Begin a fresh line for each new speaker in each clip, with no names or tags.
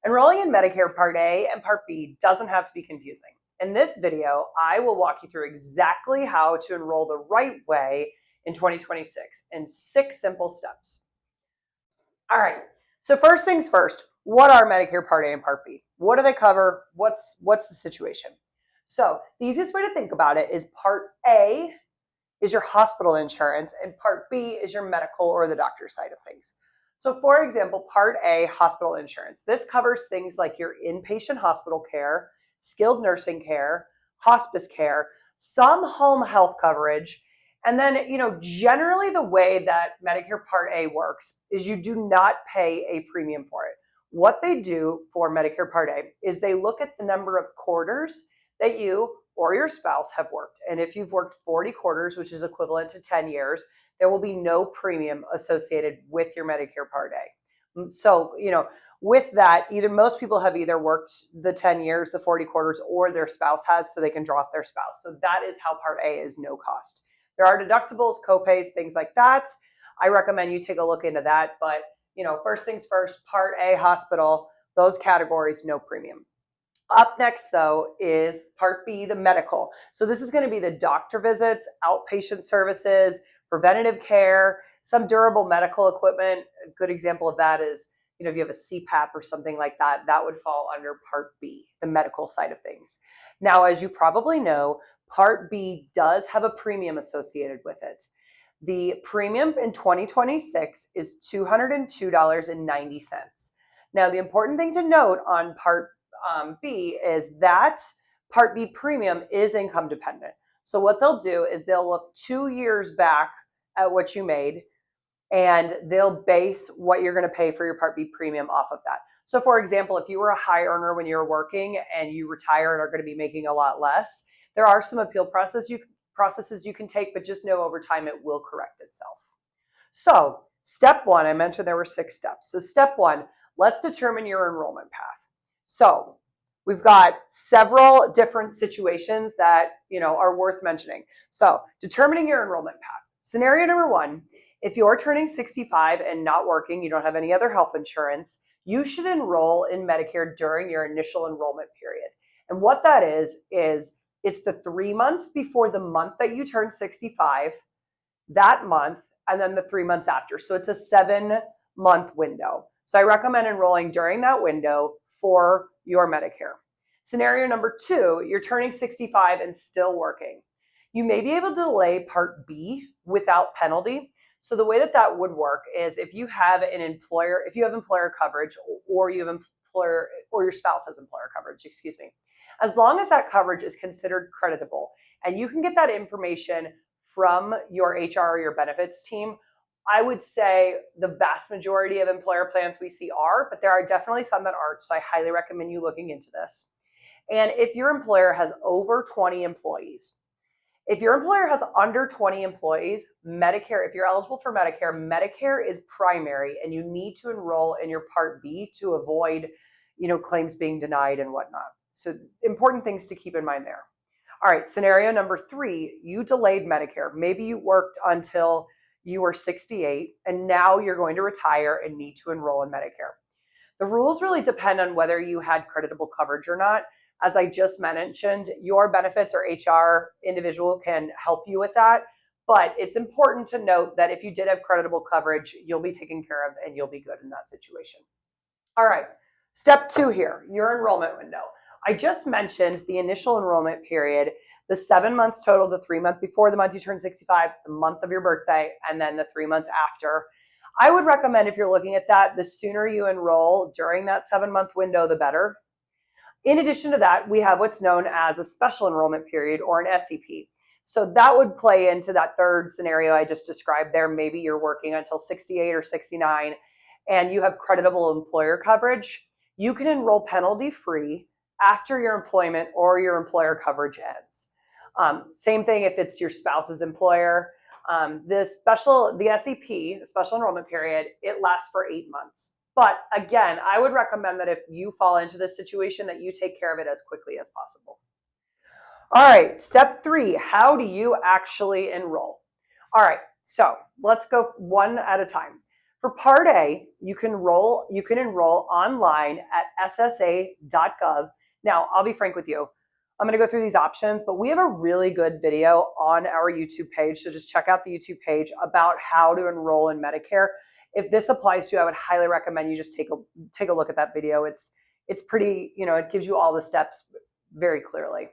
Enrolling in Medicare Part A and Part B doesn't have to be confusing. In this video, I will walk you through exactly how to enroll the right way in 2026 in 6 simple steps. All right, so first things first, what are Medicare Part A and Part B? What do they cover? What's the situation? So the easiest way to think about it is Part A is your hospital insurance and Part B is your medical or the doctor side of things. So for example, Part A, hospital insurance. This covers things like your inpatient hospital care, skilled nursing care, hospice care, some home health coverage. And then, generally the way that Medicare Part A works is you do not pay a premium for it. What they do for Medicare Part A is they look at the number of quarters that you or your spouse have worked. And if you've worked 40 quarters, which is equivalent to 10 years, there will be no premium associated with your Medicare Part A. So, with that, most people have either worked the 10 years, the 40 quarters, or their spouse has, so they can draw off their spouse. So that is how Part A is no cost. There are deductibles, copays, things like that. I recommend you take a look into that. But, first things first, Part A, hospital, those categories, no premium. Up next, though, is Part B, the medical. So this is going to be the doctor visits, outpatient services, preventative care, some durable medical equipment. A good example of that is, if you have a CPAP or something like that, that would fall under Part B, the medical side of things. Now, as you probably know, Part B does have a premium associated with it. The premium in 2026 is $202.90. Now, the important thing to note on Part B is that Part B premium is income dependent. So what they'll do is they'll look 2 years back at what you made, and they'll base what you're going to pay for your Part B premium off of that. So for example, if you were a high earner when you were working and you retire and are going to be making a lot less, there are some appeal processes you can take, but just know over time it will correct itself. So step 1, I mentioned there were 6 steps. So step 1, let's determine your enrollment path. So we've got several different situations that, are worth mentioning. So determining your enrollment path. Scenario number 1, if you're turning 65 and not working, you don't have any other health insurance, you should enroll in Medicare during your initial enrollment period. And what that is it's the 3 months before the month that you turn 65, that month, and then the 3 months after. So it's a 7-month window. So I recommend enrolling during that window for your Medicare. Scenario number 2, you're turning 65 and still working. You may be able to delay Part B without penalty. So the way that would work is if you have employer coverage, or you have or your spouse has employer coverage, as long as that coverage is considered creditable and you can get that information from your HR or your benefits team, I would say the vast majority of employer plans we see are, but there are definitely some that aren't. So I highly recommend you looking into this. And if your employer has over 20 employees, if your employer has under 20 employees, Medicare, if you're eligible for Medicare, Medicare is primary and you need to enroll in your Part B to avoid, claims being denied and whatnot. So important things to keep in mind there. All right, scenario number 3, you delayed Medicare. Maybe you worked until you were 68 and now you're going to retire and need to enroll in Medicare. The rules really depend on whether you had creditable coverage or not. As I just mentioned, your benefits or HR individual can help you with that. But it's important to note that if you did have creditable coverage, you'll be taken care of and you'll be good in that situation. All right, step 2 here, your enrollment window. I just mentioned the initial enrollment period, the 7 months total, the 3 months before the month you turn 65, the month of your birthday, and then the 3 months after. I would recommend, if you're looking at that, the sooner you enroll during that 7-month window, the better. In addition to that, we have what's known as a special enrollment period, or an SEP. So that would play into that third scenario I just described there. Maybe you're working until 68 or 69 and you have creditable employer coverage. You can enroll penalty-free after your employment or your employer coverage ends. Same thing if it's your spouse's employer. The SEP, the special enrollment period, it lasts for 8 months. But again, I would recommend that if you fall into this situation, that you take care of it as quickly as possible. All right, step 3, how do you actually enroll? All right, so let's go one at a time. For Part A, you can enroll online at ssa.gov. Now, I'll be frank with you. I'm going to go through these options, but we have a really good video on our YouTube page. So just check out the YouTube page about how to enroll in Medicare. If this applies to you, I would highly recommend you just take a look at that video. It's pretty, it gives you all the steps very clearly.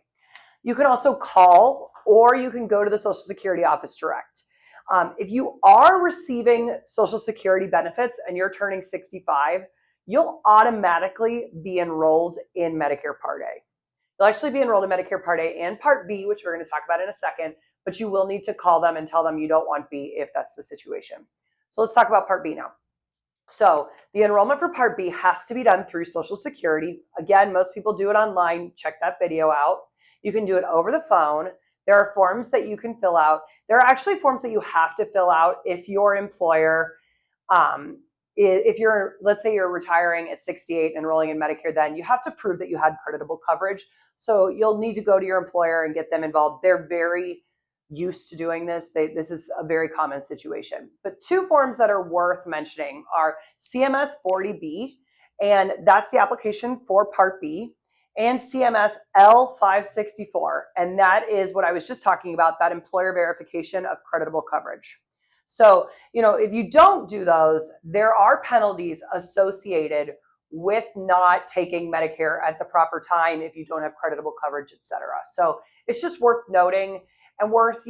You can also call, or you can go to the Social Security office direct. If you are receiving Social Security benefits and you're turning 65, you'll automatically be enrolled in Medicare Part A. You'll actually be enrolled in Medicare Part A and Part B, which we're going to talk about in a second, but you will need to call them and tell them you don't want B if that's the situation. So let's talk about Part B now. So the enrollment for Part B has to be done through Social Security. Again, most people do it online. Check that video out. You can do it over the phone. There are forms that you can fill out. There are actually forms that you have to fill out if your employer, let's say you're retiring at 68 and enrolling in Medicare, then you have to prove that you had creditable coverage. So you'll need to go to your employer and get them involved. They're very used to doing this. This is a very common situation. But two forms that are worth mentioning are CMS 40B, and that's the application for Part B, and CMS L564, and that is what I was just talking about, that employer verification of creditable coverage. So, if you don't do those, there are penalties associated with not taking Medicare at the proper time if you don't have creditable coverage, et cetera. So it's just worth noting and worth,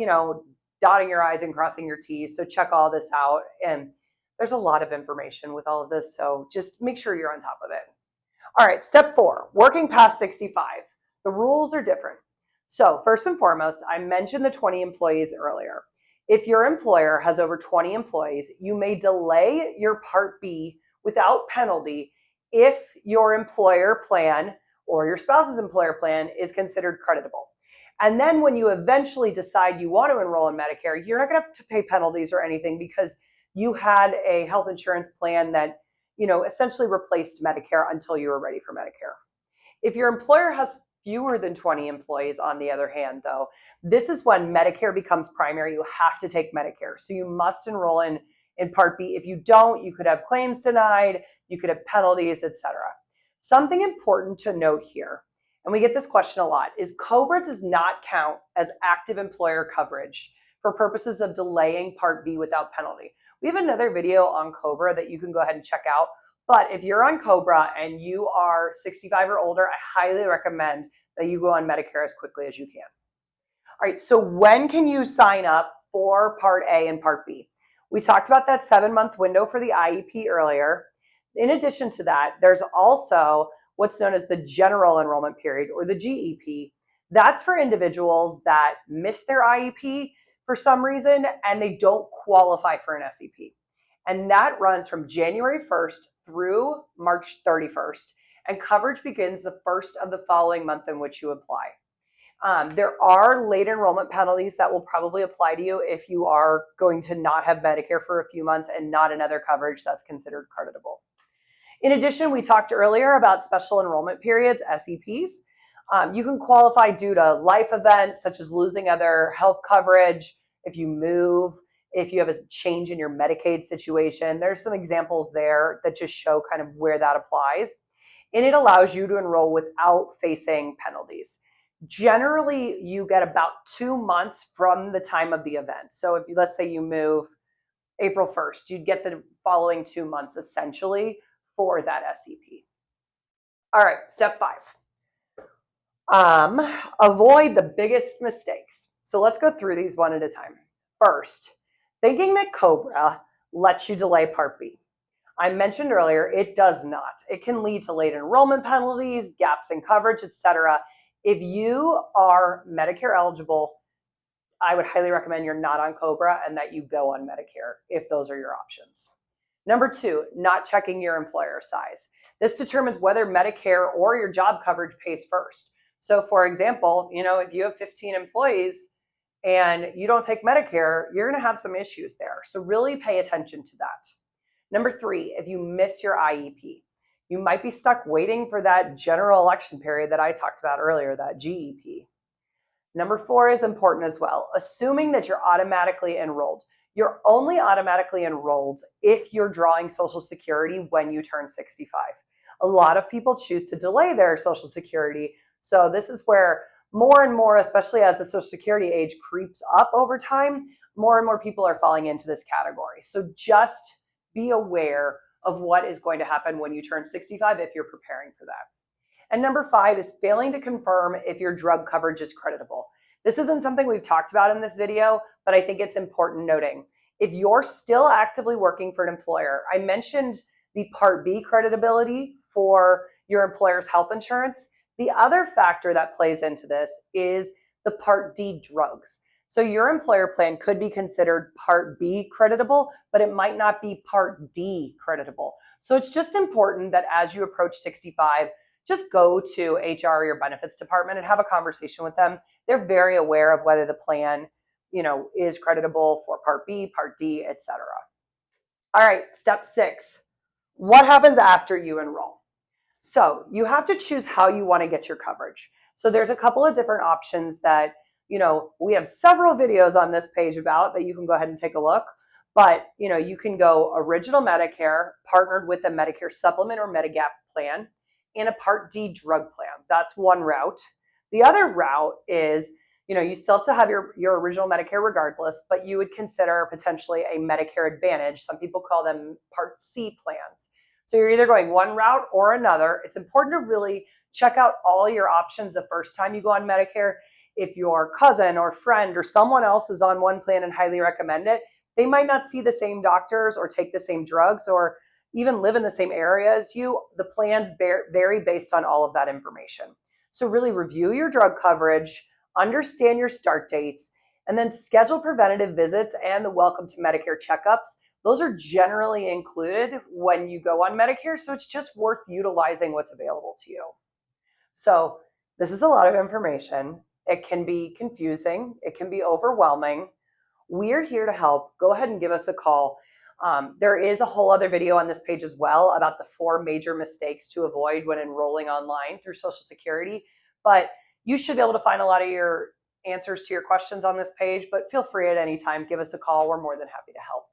dotting your I's and crossing your T's. So check all this out. And there's a lot of information with all of this. So just make sure you're on top of it. All right, step 4, working past 65. The rules are different. So first and foremost, I mentioned the 20 employees earlier. If your employer has over 20 employees, you may delay your Part B without penalty if your employer plan or your spouse's employer plan is considered creditable. And then when you eventually decide you want to enroll in Medicare, you're not going to have to pay penalties or anything because you had a health insurance plan that, essentially replaced Medicare until you were ready for Medicare. If your employer has fewer than 20 employees, on the other hand, though, this is when Medicare becomes primary. You have to take Medicare. So you must enroll in Part B. If you don't, you could have claims denied, you could have penalties, etc. Something important to note here, and we get this question a lot, is COBRA does not count as active employer coverage for purposes of delaying Part B without penalty. We have another video on COBRA that you can go ahead and check out. But if you're on COBRA and you are 65 or older, I highly recommend that you go on Medicare as quickly as you can. All right, so when can you sign up for Part A and Part B? We talked about that 7-month window for the IEP earlier. In addition to that, there's also what's known as the General Enrollment Period, or the GEP. That's for individuals that miss their IEP for some reason and they don't qualify for an SEP. And that runs from January 1st through March 31st, and coverage begins the first of the following month in which you apply. There are late enrollment penalties that will probably apply to you if you are going to not have Medicare for a few months and not another coverage that's considered creditable. In addition, we talked earlier about special enrollment periods, SEPs. You can qualify due to life events such as losing other health coverage, if you move, if you have a change in your Medicaid situation. There's some examples there that just show kind of where that applies. And it allows you to enroll without facing penalties. Generally, you get about 2 months from the time of the event. So if let's say you move April 1st, you'd get the following 2 months essentially for that SEP. All right, step 5. Avoid the biggest mistakes. So let's go through these one at a time. First, thinking that COBRA lets you delay Part B. I mentioned earlier, it does not. It can lead to late enrollment penalties, gaps in coverage, etc. If you are Medicare eligible, I would highly recommend you're not on COBRA and that you go on Medicare if those are your options. Number 2, not checking your employer size. This determines whether Medicare or your job coverage pays first. So for example, if you have 15 employees and you don't take Medicare, you're going to have some issues there. So really pay attention to that. Number 3, if you miss your IEP, you might be stuck waiting for that general election period that I talked about earlier, that GEP. Number 4 is important as well. Assuming that you're automatically enrolled. You're only automatically enrolled if you're drawing Social Security when you turn 65. A lot of people choose to delay their Social Security. So this is where more and more, especially as the Social Security age creeps up over time, more and more people are falling into this category. So just be aware of what is going to happen when you turn 65 if you're preparing for that. And number 5 is failing to confirm if your drug coverage is creditable. This isn't something we've talked about in this video, but I think it's important noting. If you're still actively working for an employer, I mentioned the Part B creditability for your employer's health insurance. The other factor that plays into this is the Part D drugs. So your employer plan could be considered Part B creditable, but it might not be Part D creditable. So it's just important that as you approach 65, just go to HR or your benefits department and have a conversation with them. They're very aware of whether the plan, is creditable for Part B, Part D, etc. All right, step 6. What happens after you enroll? So you have to choose how you want to get your coverage. So there's a couple of different options that, we have several videos on this page about that you can go ahead and take a look. But, you can go original Medicare partnered with a Medicare supplement or Medigap plan and a Part D drug plan. That's one route. The other route is, you still have to have your original Medicare regardless, but you would consider potentially a Medicare Advantage. Some people call them Part C plans. So you're either going one route or another. It's important to really check out all your options the first time you go on Medicare. If your cousin or friend or someone else is on one plan and highly recommend it, they might not see the same doctors or take the same drugs or even live in the same area as you. The plans vary based on all of that information. So really review your drug coverage, understand your start dates, and then schedule preventative visits and the Welcome to Medicare checkups. Those are generally included when you go on Medicare, so it's just worth utilizing what's available to you. So this is a lot of information. It can be confusing. It can be overwhelming. We're here to help. Go ahead and give us a call. There is a whole other video on this page as well about the 4 major mistakes to avoid when enrolling online through Social Security. But you should be able to find a lot of your answers to your questions on this page, but feel free at any time, give us a call. We're more than happy to help.